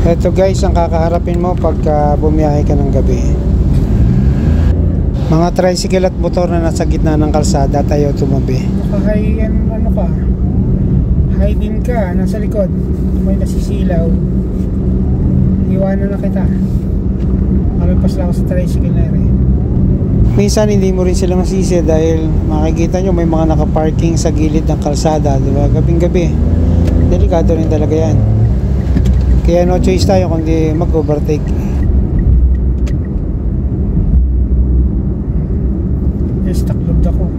Ito guys ang kakaharapin mo pagka bumiyahe ka ng gabi. Mga tricycle at motor na nasa gitna ng kalsada at ayaw tumabi. Naka-high ano ka, high beam ka, nasa likod, may nasisilaw, iwanan na kita. Malipas lang ako sa tricycle na rin. Minsan hindi mo rin sila masisi dahil makikita nyo may mga nakaparking sa gilid ng kalsada, diba? Gabing gabi, delikado rin talaga yan. Kaya no choice tayo kundi mag-overtake. Yes, taklob ako.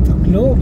Taklob.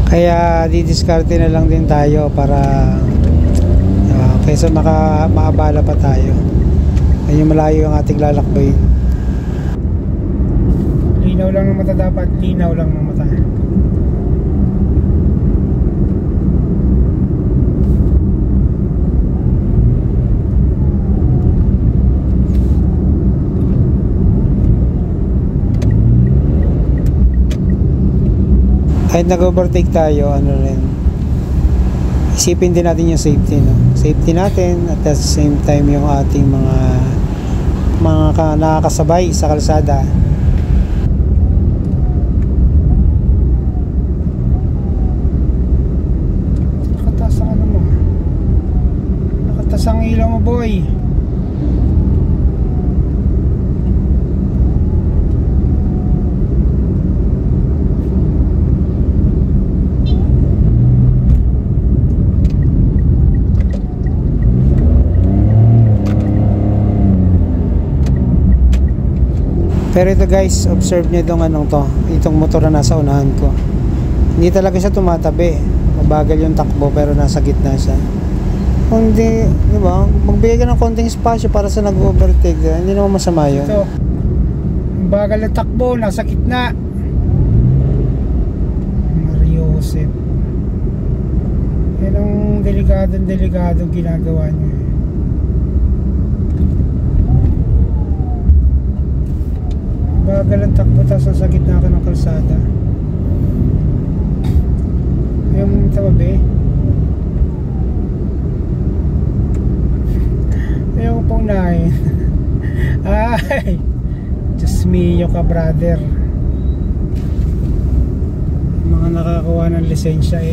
Kaya didiskarte na lang din tayo para kaysa maabala pa tayo. Ayun, malayo ang ating lalakbayin. Linaw lang ng mata dapat, linaw lang ng mata. Kahit nag-overtake tayo, ano rin, isipin din natin yung safety, no? Safety natin at the same time yung ating mga nakakasabay sa kalsada. Nakataas ang ano mo, nakataas ang ilaw mo, boy. Pero ito guys, observe nyo itong motor na nasa unahan ko. Hindi talaga siya tumatabi. Mabagal yung takbo pero nasa gitna siya. Kung hindi, di ba, magbigay ka ng konting spasyo para sa nag-overtake. Hindi naman masama yun. Ito, bagal na takbo, nasa gitna. Mariosep. Yan ang delikado ginagawa niya. Bagal ang takbo, tapos sa gitna ka ng kalsada. Ayaw mong tawabi. Ayaw mo pang unahin. Ay, just mio ka, brother. Mga nakakuha ng lisensya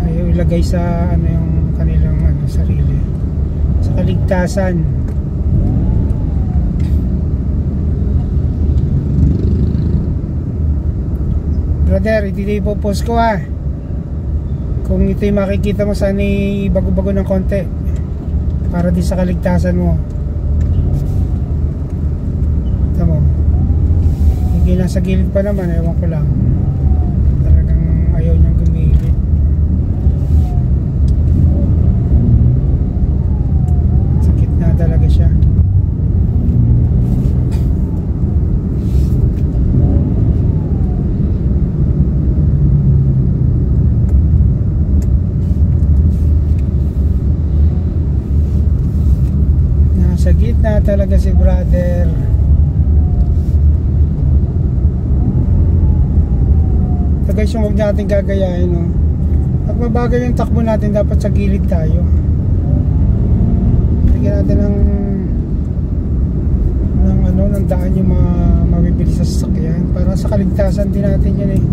ayaw ilagay sa yung kanilang sarili, sa kaligtasan. Brother, ito yung ipopost ko kung ito yung makikita mo, sana bago-bago ng konti para di sa kaligtasan mo. Ito mo, hindi lang sa gilid pa naman, ewan ko lang, talagang ayaw niyang gumilid. Sa gitna talaga siya. Sa gitna talaga si brother. Ito guys yung huwag natin gagayahin, no? Pag mabagal yung takbo natin, dapat sa gilid tayo. Bigyan natin ng daan yung mga mabibili sa sasakyan para sa kaligtasan din natin yan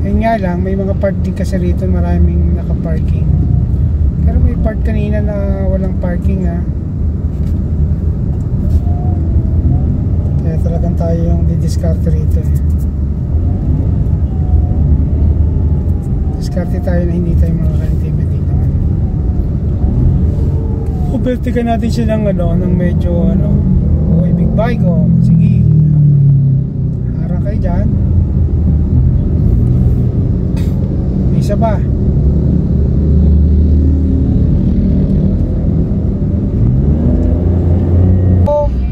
Yun nga lang, may mga part din kasi rito, maraming nakaparking. Pero may part kanina na walang parking diskarte rito eh. Diskarte tayo na hindi tayo makaka-intimidate naman. Ubertikan natin siya ng ng medyo okay, big bike sige, harang kayo dyan. May isa pa.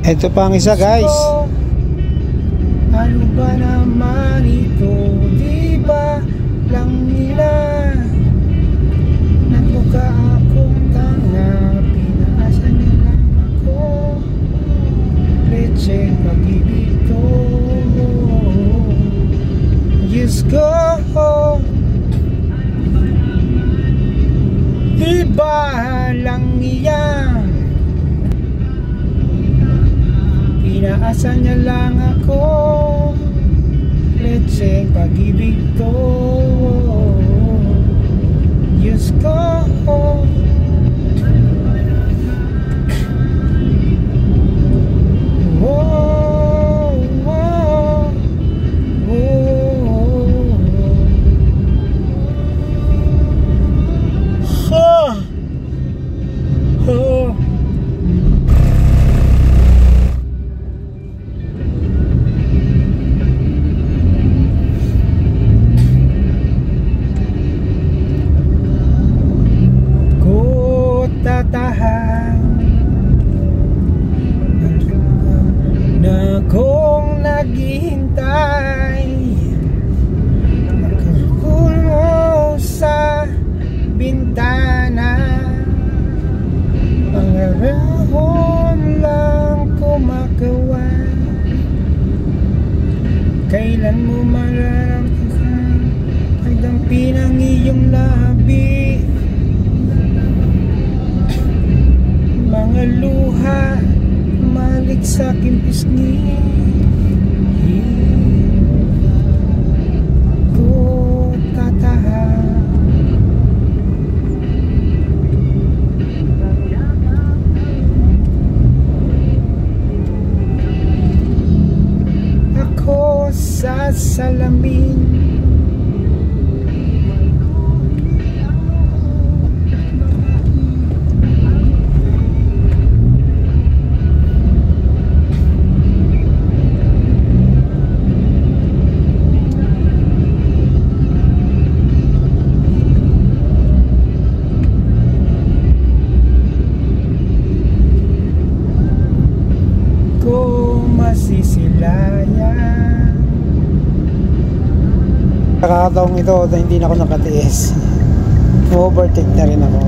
Ito pa ang isa, guys. Ano ba naman ito? Di ba lang nila nagbuka akong tanga, pinaasa niya lang ako, leche pag-ibig to. Diyos ko, di ba lang iyan, inaasa niya lang ako, letseng pag-ibig to. Diyos ko, na kung naghihintay, nakakul mo sa bintana, pangarahon lang kumagawa. Kailan mo mararamdaman pagdampi ng iyong labi, mga luha malik sa aking pisngi. Ko tataha, ako sa salamin, masisilayan. Kakataong ito na hindi na ako nakatiis, overtake na rin ako.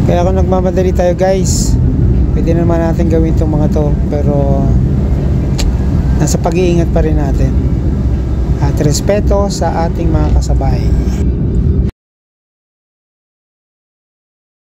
Kaya kung nagmamadali tayo, guys, pwede naman natin gawin itong mga to, pero nasa pag-iingat pa rin natin at respeto sa ating mga kasabay.